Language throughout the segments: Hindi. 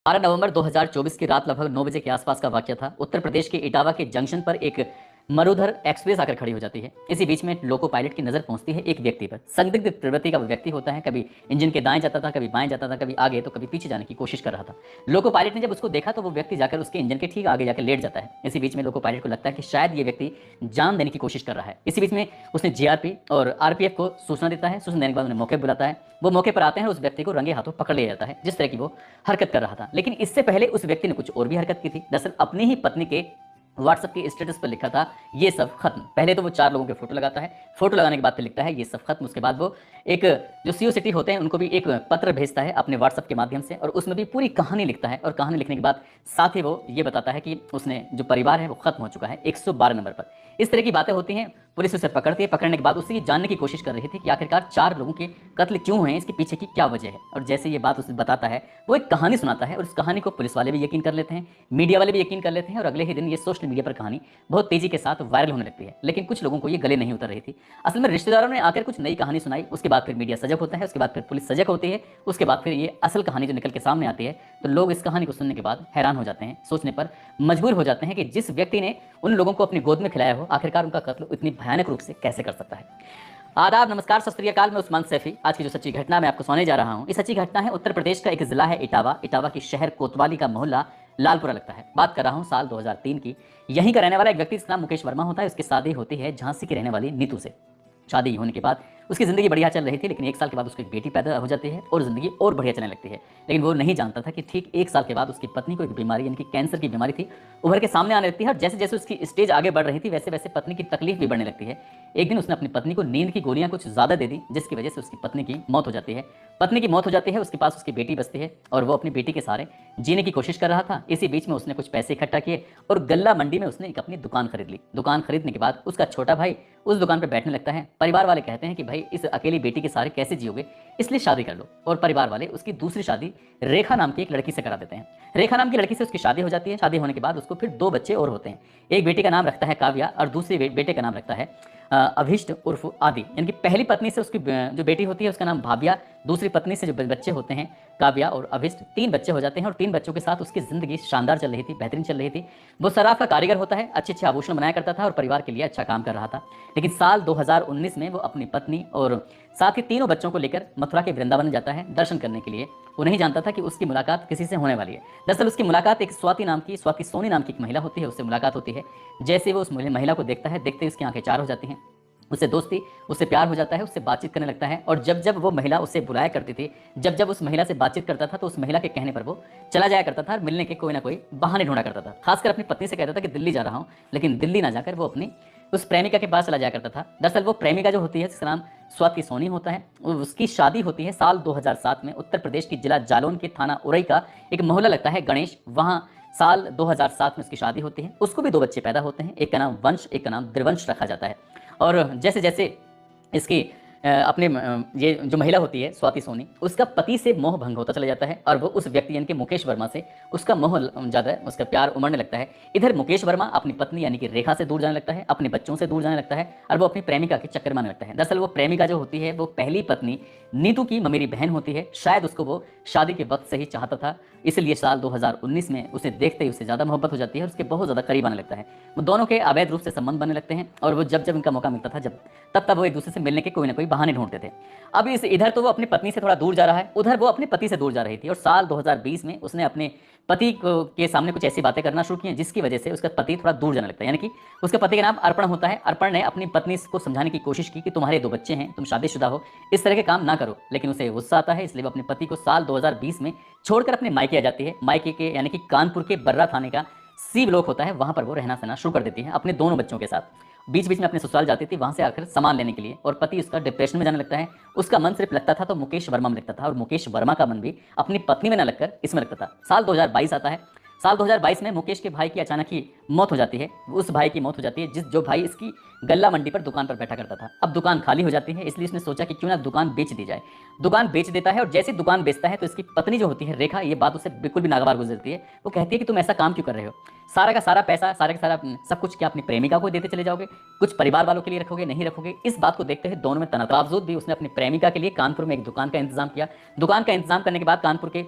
12 नवंबर 2024 की रात लगभग 9 बजे के आसपास का वाकया था। उत्तर प्रदेश के इटावा के जंक्शन पर एक मरुधर एक्सप्रेस आकर खड़ी हो जाती है। इसी बीच में लोको पायलट की नजर पहुंचती है एक व्यक्ति पर। संदिग्ध प्रवृत्ति का वो व्यक्ति होता है, कभी इंजन के दाएं जाता था, कभी बाएं जाता था, कभी आगे तो कभी पीछे जाने की कोशिश कर रहा था। लोको पायलट ने जब उसको देखा तो वो व्यक्ति जाकर उसके इंजन के ठीक आगे जाकर लेट जाता है। इसी बीच में लोको पायलट को लगता है कि शायद ये व्यक्ति जान देने की कोशिश कर रहा है। इसी बीच में उसने जीआरपी और आरपीएफ को सूचना देता है। सूचना देने के बाद उन्हें मौके पर बुलाता है। वो मौके पर आते हैं और उस व्यक्ति को रंगे हाथों पकड़ लिया जाता है, जिस तरह की वो हरकत कर रहा था। लेकिन इससे पहले उस व्यक्ति ने कुछ और भी हरकत की थी। दरअसल अपनी ही पत्नी के व्हाट्सएप के स्टेटस पर लिखा था ये सब खत्म। पहले तो वो 4 लोगों के फोटो लगाता है। फोटो लगाने के बाद फिर लिखता है ये सब खत्म। उसके बाद वो एक जो सीओ सिटी होते हैं उनको भी एक पत्र भेजता है अपने व्हाट्सएप के माध्यम से, और उसमें भी पूरी कहानी लिखता है। और कहानी लिखने के बाद साथ ही वो ये बताता है कि उसने जो परिवार है वो खत्म हो चुका है 112 नंबर पर। इस तरह की बातें होती हैं। पुलिस उसे पकड़ती है। पकड़ने के बाद उससे ये जानने की कोशिश कर रही थी कि आखिरकार 4 लोगों के कत्ल क्यों हुए हैं, इसके पीछे की क्या वजह है। और जैसे ये बात उसे बताता है वो एक कहानी सुनाता है, और इस कहानी को पुलिस वाले भी यकीन कर लेते हैं, मीडिया वाले भी यकीन कर लेते हैं, और अगले ही दिन ये सोशल मीडिया पर कहानी बहुत तेजी के साथ वायरल होने लगती है। लेकिन कुछ लोगों को ये गले नहीं उतर रही थी। असल में रिश्तेदारों ने आकर कुछ नई कहानी सुनाई। उसके बाद फिर मीडिया सजग होता है, उसके बाद फिर पुलिस सजग होती है, उसके बाद फिर ये असल कहानी जो निकल के सामने आती है, तो लोग इस कहानी को सुनने के बाद हैरान हो जाते हैं, सोचने पर मजबूर हो जाते हैं कि जिस व्यक्ति ने उन लोगों को अपनी गोद में खिलाया हो, आखिरकार उनका कत्ल इतनी भयानक रूप से कैसे कर सकता है। आदाब, नमस्कार, सत श्री अकाल। मैं उस्मान सैफी। आज की जो सच्ची घटना मैं आपको सुनाने जा रहा हूँ, इस सच्ची घटना है उत्तर प्रदेश का एक जिला है इटावा। इटावा की शहर कोतवाली का मोहल्ला लालपुरा लगता है। बात कर रहा हूँ साल 2003 की। यहीं का रहने वाला एक व्यक्ति, इसका नाम मुकेश वर्मा होता है। उसकी शादी होती है झांसी की रहने वाली नीतू से। शादी होने के बाद उसकी ज़िंदगी बढ़िया चल रही थी, लेकिन 1 साल के बाद उसकी एक बेटी पैदा हो जाती है और ज़िंदगी और बढ़िया चलने लगती है। लेकिन वो नहीं जानता था कि ठीक 1 साल के बाद उसकी पत्नी को एक बीमारी, यानी कि कैंसर की बीमारी थी, उभर के सामने आने लगती है। और जैसे जैसे उसकी स्टेज आगे बढ़ रही थी, वैसे वैसे पत्नी की तकलीफ भी बढ़ने लगती है। एक दिन उसने अपनी पत्नी को नींद की गोलियां कुछ ज़्यादा दे दी, जिसकी वजह से उसकी पत्नी की मौत हो जाती है। पत्नी की मौत हो जाती है, उसके पास उसकी बेटी बचती है, और वो अपनी बेटी के सहारे जीने की कोशिश कर रहा था। इसी बीच में उसने कुछ पैसे इकट्ठा किए और गल्ला मंडी में उसने एक अपनी दुकान खरीद ली। दुकान खरीदने के बाद उसका छोटा भाई उस दुकान पर बैठने लगता है। परिवार वाले कहते हैं कि भाई इस अकेली बेटी के सहारे कैसे जियोगे, इसलिए शादी कर लो। और परिवार वाले उसकी दूसरी शादी रेखा नाम की एक लड़की से करा देते हैं। रेखा नाम की लड़की से उसकी शादी हो जाती है। शादी होने के बाद उसको फिर 2 बच्चे और होते हैं। एक बेटी का नाम रखता है काव्या, और दूसरे बेटे का नाम रखता है अभिष्ट उर्फ आदि। यानी कि पहली पत्नी से उसकी जो बेटी होती है उसका नाम भाभिया, दूसरी पत्नी से जो बच्चे होते हैं काव्या और अभिष्ट, 3 बच्चे हो जाते हैं। और 3 बच्चों के साथ उसकी जिंदगी शानदार चल रही थी, बेहतरीन चल रही थी। वो सराफ का कारीगर होता है, अच्छे अच्छे आभूषण बनाया करता था और परिवार के लिए अच्छा काम कर रहा था। लेकिन साल 2019 में वो अपनी पत्नी और साथ ही तीनों बच्चों को लेकर मथुरा के वृंदावन जाता है दर्शन करने के लिए। वो नहीं जानता था कि उसकी मुलाकात किसी से होने वाली है। दरअसल उसकी मुलाकात एक स्वाति सोनी नाम की एक महिला होती है, उससे मुलाकात होती है। जैसे वो उस महिला को देखता है, देखते ही उसकी आंखें चार हो जाती हैं। उससे दोस्ती, उससे प्यार हो जाता है, उससे बातचीत करने लगता है। और जब जब वो महिला उससे बुलाया करती थी, जब जब उस महिला से बातचीत करता था, तो उस महिला के कहने पर वो चला जाया करता था और मिलने के कोई ना कोई बहाने ढूंढा करता था। खासकर अपनी पत्नी से कहता था कि दिल्ली जा रहा हूँ, लेकिन दिल्ली ना जाकर वो अपनी उस प्रेमिका के पास चला जाया करता था। दरअसल वो प्रेमिका जो होती है जिसका नाम स्वाति सोनी होता है, उसकी शादी होती है साल 2007 में। उत्तर प्रदेश की जिला जालौन के थाना उरई का एक मोहल्ला लगता है गणेश, वहाँ साल 2007 में उसकी शादी होती है। उसको भी 2 बच्चे पैदा होते हैं, एक का नाम वंश, एक का नाम द्रिवंश रखा जाता है। और जैसे जैसे इसकी अपने ये जो महिला होती है स्वाति सोनी, उसका पति से मोह भंग होता चला जाता है, और वो उस व्यक्ति यानी कि मुकेश वर्मा से उसका मोह ज़्यादा, उसका प्यार उमड़ने लगता है। इधर मुकेश वर्मा अपनी पत्नी यानी कि रेखा से दूर जाने लगता है, अपने बच्चों से दूर जाने लगता है, और वो अपनी प्रेमिका के चक्कर में आने लगता है। दरअसल वो प्रेमिका जो होती है वो पहली पत्नी नीतू की ममेरी बहन होती है। शायद उसको वो शादी के वक्त से ही चाहता था, इसलिए साल 2019 में उसे देखते ही उसे ज़्यादा मोहब्बत हो जाती है और उसके बहुत ज़्यादा करीब आने लगता है। वो दोनों के अवैध रूप से संबंध बनने लगते हैं, और वो जब जब इनका मौका मिलता था तब वो एक दूसरे से मिलने के कोई ना कोई बहाने ढूंढते थे। अब इधर तो वो अपनी पत्नी से थोड़ा दूर जा रहा है, उधर वो अपने पति से दूर जा रही थी। और साल 2020 में उसने अपने पति के सामने कुछ ऐसी बातें करना शुरू की हैं, जिसकी वजह से उसका पति थोड़ा दूर जाने लगता है। यानी कि उसके पति का नाम अर्पण होता है। अर्पण ने अपनी पत्नी को समझाने की कोशिश की कि तुम्हारे 2 बच्चे हैं, तुम शादीशुदा हो, इस तरह के काम ना करो। लेकिन उसे गुस्सा आता है, इसलिए वो अपने पति को साल 2020 में छोड़कर अपने मायके आ जाती है। मायके के यानी कि कानपुर के बर्रा थाने का सी ब्लॉक होता है, वहां पर वो रहना सहना शुरू कर देती है अपने दोनों बच्चों के साथ। बीच बीच में अपने ससुराल जाती थी, वहां से आकर सामान लेने के लिए, और पति उसका डिप्रेशन में जाने लगता है। उसका मन सिर्फ लगता था तो मुकेश वर्मा में लगता था, और मुकेश वर्मा का मन भी अपनी पत्नी में न लगकर इसमें लगता था। साल 2022 आता है। साल 2022 में मुकेश के भाई की अचानक ही मौत हो जाती है। उस भाई की मौत हो जाती है जो भाई इसकी गल्ला मंडी पर दुकान पर बैठा करता था। अब दुकान खाली हो जाती है, इसलिए उसने सोचा कि क्यों ना दुकान बेच दी जाए। दुकान बेच देता है, और जैसे दुकान बेचता है तो इसकी पत्नी जो होती है रेखा, ये बात उसे बिल्कुल भी नागवार गुजरती है। वो कहती है कि तुम ऐसा काम क्यों कर रहे हो, सारा का सारा पैसा, सारा का सारा सब कुछ क्या अपनी प्रेमिका को देते चले जाओगे, कुछ परिवार वालों के लिए रखोगे, नहीं रखोगे। इस बात को देखते हुए दोनों में तनाव। बावजूद भी उसने अपनी प्रेमिका के लिए कानपुर में एक दुकान का इंतजाम किया। दुकान का इंतजाम करने के बाद कानपुर के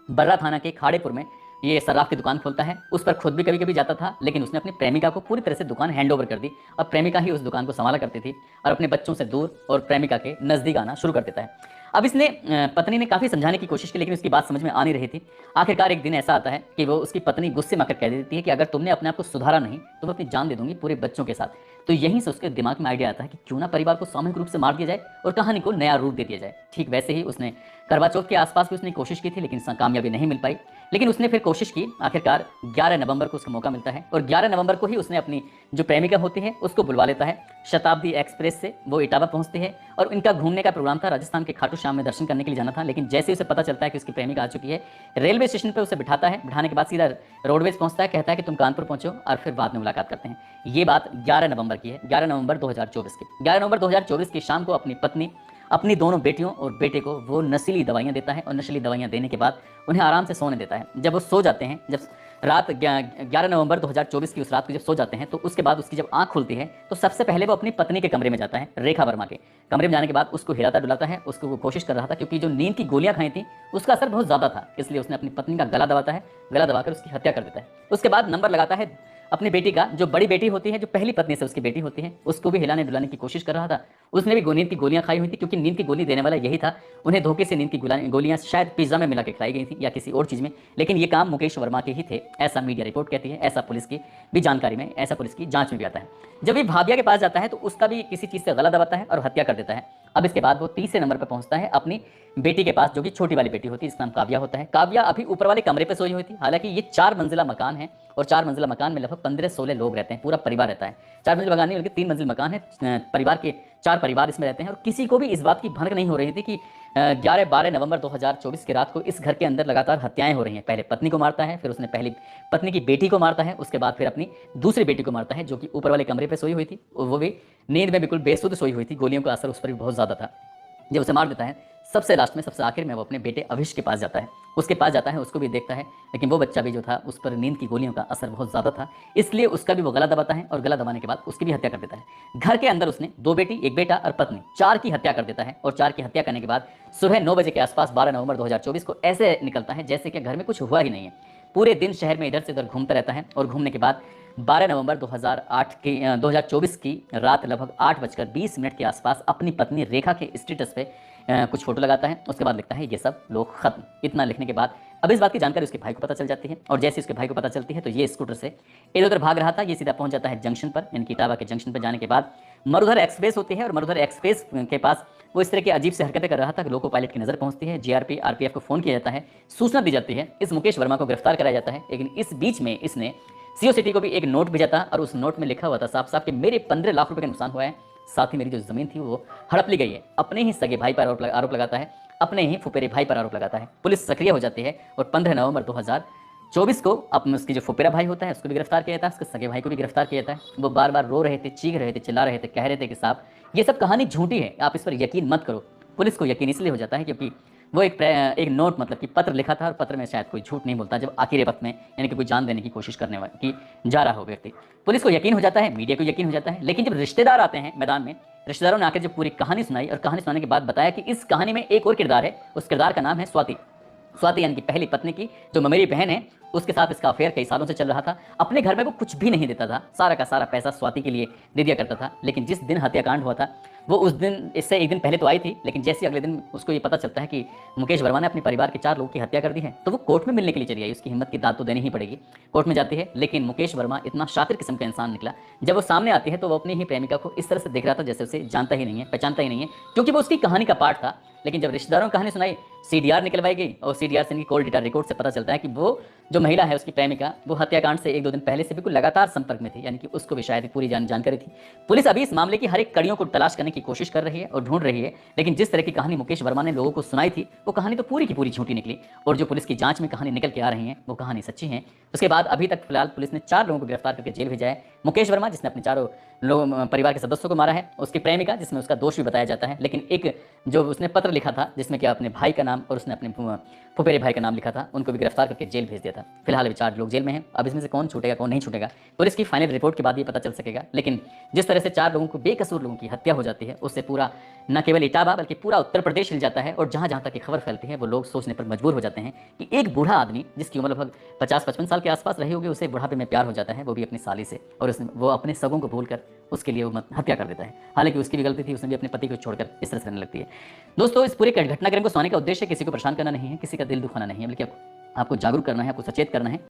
बर्रा थाना के खाड़ेपुर में ये सर्राफ की दुकान खोलता है। उस पर खुद भी कभी कभी जाता था, लेकिन उसने अपनी प्रेमिका को पूरी तरह से दुकान हैंड ओवर कर दी। अब प्रेमिका ही उस दुकान को संभाला करती थी और अपने बच्चों से दूर और प्रेमिका के नज़दीक आना शुरू कर देता है। अब इसने पत्नी ने काफ़ी समझाने की कोशिश की, लेकिन उसकी बात समझ में आ नहीं रही थी। आखिरकार एक दिन ऐसा आता है कि वो उसकी पत्नी गुस्से में आकर कह देती है कि अगर तुमने अपने आप को सुधारा नहीं तो मैं अपनी जान दे दूंगी पूरे बच्चों के साथ। तो यहीं से उसके दिमाग में आइडिया आता है कि क्यों ना परिवार को सामूहिक रूप से मार दिया जाए और कहानी को नया रूप दे दिया जाए। ठीक वैसे ही उसने करवा चौथ के आसपास भी उसने कोशिश की थी, लेकिन कामयाबी नहीं मिल पाई। लेकिन उसने फिर कोशिश की। आखिरकार 11 नवंबर को उसको मौका मिलता है और 11 नवंबर को ही उसने अपनी जो प्रेमिका होती है उसको बुलवा लेता है। शताब्दी एक्सप्रेस से वो इटावा पहुंचती है और इनका घूमने का प्रोग्राम था, राजस्थान के खाटू श्याम में दर्शन करने के लिए जाना था। लेकिन जैसे उसे पता चलता है कि उसकी प्रेमिका आ चुकी है, रेलवे स्टेशन पर उसे बिठाता है। बिठाने के बाद सीधा रोडवेज पहुंचता है, कहता है कि तुम कानपुर पहुंचो और फिर बाद में मुलाकात करते हैं। ये बात 11 नवंबर की है, 11 नवंबर 2024 की। 11 नवंबर 2024 की शाम को अपनी पत्नी अपनी दोनों बेटियों और बेटे को वो नशीली दवाइयाँ देता है और नशीली दवाइयाँ देने के बाद उन्हें आराम से सोने देता है। जब वो सो जाते हैं, जब रात 11 नवंबर 2024 की उस रात को जब सो जाते हैं, तो उसके बाद उसकी जब आंख खुलती है तो सबसे पहले वो अपनी पत्नी के कमरे में जाता है। रेखा वर्मा के कमरे में जाने के बाद उसको हिलाता डुलाता है। उसको वो कोशिश कर रहा था, क्योंकि जो नींद की गोलियां खाई थी उसका असर बहुत ज़्यादा था, इसलिए उसने अपनी पत्नी का गला दबाता है। गला दबाकर उसकी हत्या कर देता है। उसके बाद नंबर लगाता है अपनी बेटी का, जो बड़ी बेटी होती है, जो पहली पत्नी से उसकी बेटी होती है, उसको भी हिलाने डुलाने की कोशिश कर रहा था। उसने भी नींद की गोलियां खाई हुई थी, क्योंकि नींद की गोली देने वाला यही था। उन्हें धोखे से नींद की गोलियां शायद पिज्जा में मिला के खिलाई गई थी या किसी और चीज़ में, लेकिन ये काम मुकेश वर्मा के ही थे, ऐसा मीडिया रिपोर्ट कहती है। ऐसा पुलिस की भी जानकारी में, ऐसा पुलिस की जांच में भी आता है। जब ये भाभिया के पास जाता है तो उसका भी किसी चीज़ से गला दबाता है और हत्या कर देता है। अब इसके बाद वो तीसरे नंबर पर पहुंचता है अपनी बेटी के पास, जो कि छोटी वाली बेटी होती है, इसका नाम काव्या होता है। काव्या अभी ऊपर वाले कमरे पे सोई हुई थी। हालांकि ये 4 मंजिला मकान है और 4 मंजिला मकान में लगभग 15-16 लोग रहते हैं, पूरा परिवार रहता है। 4 मंजिल मकान नहीं बल्कि 3 मंजिल मकान है। परिवार के 4 परिवार इसमें रहते हैं और किसी को भी इस बात की भनक नहीं हो रही थी कि 11-12 नवंबर 2024 की रात को इस घर के अंदर लगातार हत्याएं हो रही हैं। पहले पत्नी को मारता है, फिर उसने पहली पत्नी की बेटी को मारता है, उसके बाद फिर अपनी दूसरी बेटी को मारता है, जो कि ऊपर वाले कमरे पर सोई हुई थी। वो भी नींद में बिल्कुल बेसुध सोई हुई थी। गोलियों का असर उस पर भी बहुत ज़्यादा था। जब उसे मार देता है, सबसे लास्ट में, सबसे आखिर में वो अपने बेटे अभिष के पास जाता है। उसके पास जाता है, उसको भी देखता है, लेकिन वो बच्चा भी जो था उस पर नींद की गोलियों का असर बहुत ज़्यादा था, इसलिए उसका भी वो गला दबाता है और गला दबाने के बाद उसकी भी हत्या कर देता है। घर के अंदर उसने 2 बेटी, 1 बेटा और पत्नी, 4 की हत्या कर देता है। और 4 की हत्या करने के बाद सुबह 9 बजे के आसपास 12 नवंबर 2024 को ऐसे निकलता है जैसे कि घर में कुछ हुआ ही नहीं है। पूरे दिन शहर में इधर से उधर घूमता रहता है और घूमने के बाद 12 नवंबर 2024 की रात लगभग 8:20 के आसपास अपनी पत्नी रेखा के स्टेटस पे कुछ फोटो लगाता है। उसके बाद लिखता है ये सब लोग खत्म। इतना लिखने के बाद अब इस बात की जानकारी उसके भाई को पता चल जाती है और जैसे उसके भाई को पता चलती है तो ये स्कूटर से इधर उधर भाग रहा था। ये सीधा पहुंच जाता है जंक्शन पर, यानी कि इटावा के जंक्शन पर जाने के बाद मरुधर एक्सप्रेस होती है और मरुधर एक्सप्रेस के पास वो इस तरह की अजीब से हरकतें कर रहा था कि लोको पायलट की नजर पहुंचती है। जीआरपी आरपीएफ को फोन किया जाता है, सूचना दी जाती है, इस मुकेश वर्मा को गिरफ्तार कराया जाता है। लेकिन इस बीच में इसने सीओ सिटी को भी एक नोट भेजा था और उस नोट में लिखा हुआ था साफ साफ कि मेरे 15 लाख रुपए का नुकसान हुआ है, साथ ही मेरी जो जमीन थी वो हड़प ली गई है। अपने ही सगे भाई पर आरोप लगाता है, अपने ही फुफेरे भाई पर आरोप लगाता है। पुलिस सक्रिय हो जाती है और 15 नवंबर 2024 को अपने उसकी जो फुफेरा भाई होता है उसको भी गिरफ्तार किया जाता है, उसके सगे भाई को भी गिरफ्तार किया जाता है। वो बार बार रो रहे थे, चीख रहे थे, चिल्ला रहे थे, कह रहे थे कि साहब ये सब कहानी झूठी है, आप इस पर यकीन मत करो। पुलिस को यकीन इसलिए हो जाता है क्योंकि वो एक नोट, मतलब कि पत्र लिखा था और पत्र में शायद कोई झूठ नहीं बोलता जब आखिरी वक्त में, यानी कि कोई जान देने की कोशिश करने वाला की जा रहा हो व्यक्ति। पुलिस को यकीन हो जाता है, मीडिया को यकीन हो जाता है। लेकिन जब रिश्तेदार आते हैं मैदान में, रिश्तेदारों ने आकर जब पूरी कहानी सुनाई और कहानी सुनाने के बाद बताया कि इस कहानी में एक और किरदार है, उस किरदार का नाम है स्वाति। स्वाति यानी कि पहली पत्नी की जो मेरी बहन है, उसके साथ इसका अफेयर कई सालों से चल रहा था। अपने घर में वो कुछ भी नहीं देता था, सारा का सारा पैसा स्वाति के लिए दे दिया करता था। लेकिन जिस दिन हत्याकांड हुआ था वो उस दिन, इससे एक दिन पहले तो आई थी, लेकिन जैसे अगले दिन उसको ये पता चलता है कि मुकेश वर्मा ने अपने परिवार के 4 लोगों की हत्या कर दी है, तो वो कोर्ट में मिलने के लिए चली आई। उसकी हिम्मत की दाद तो देनी ही पड़ेगी। कोर्ट में जाती है, लेकिन मुकेश वर्मा इतना शातिर किस्म का इंसान निकला, जब वो सामने आती है तो वो अपनी ही प्रेमिका को इस तरह से देख रहा था जैसे उसे जानता ही नहीं है, पहचानता ही नहीं है, क्योंकि वो उसकी कहानी का पार्ट था। लेकिन जब रिश्तेदारों ने कहानी सुनाई, सीडीआर निकलवाई गई और सीडीआर से कॉल डेटा रिकॉर्ड से पता चलता है कि वो जो महिला है, उसकी प्रेमिका, वो हत्याकांड से 1-2 दिन पहले से बिल्कुल लगातार संपर्क में थी, यानी कि उसको भी शायद पूरी जानकारी थी। पुलिस अभी इस मामले की हर एक कड़ियों को तलाश करने की कोशिश कर रही है और ढूंढ रही है, लेकिन जिस तरह की कहानी मुकेश वर्मा ने लोगों को सुनाई थी वो कहानी तो पूरी की पूरी झूठी निकली और जो पुलिस की जांच में कहानी निकल के आ रही है वो कहानी सच्ची है। उसके बाद अभी तक फिलहाल पुलिस ने 4 लोगों को गिरफ्तार करके जेल भेजा है। मुकेश वर्मा, जिसने अपने 4 लोग परिवार के सदस्यों को मारा है, उसकी प्रेमिका, जिसमें उसका दोष भी बताया जाता है, लेकिन एक जो उसने पत्र लिखा था जिसमें कि अपने भाई का नाम और उसने अपने फुफेरे भाई का नाम लिखा था, उनको भी गिरफ्तार करके जेल भेज दिया था। फिलहाल अभी 4 लोग जेल में हैं। अब इसमें से कौन छूटेगा कौन नहीं छूटेगा पुलिस की फाइनल रिपोर्ट के बाद ये पता चल सकेगा। लेकिन जिस तरह से 4 लोगों को, बेकसूर लोगों की हत्या हो जाती है, उससे पूरा न केवल इटावा बल्कि पूरा उत्तर प्रदेश हिल जाता है। और जहां जहां तक ये खबर फैलती है वो लोग सोचने पर मजबूर हो जाते हैं कि एक बूढ़ा आदमी जिसकी उम्र लगभग 50-55 साल के आसपास रही होगी, उसे बुढ़ापे में प्यार हो जाता है, वो भी अपनी साली से, और वो अपने सगों को भूलकर उसके लिए वो हत्या कर देता है। हालांकि उसकी भी गलती थी, उसने भी अपने पति को छोड़कर इस तरह से रहने लगती है। दोस्तों, इस पूरे घटनाक्रम को सुनाने का उद्देश्य किसी को परेशान करना नहीं है, किसी का दिल दुखाना नहीं है, बल्कि आपको जागरूक करना है, आपको सचेत करना है।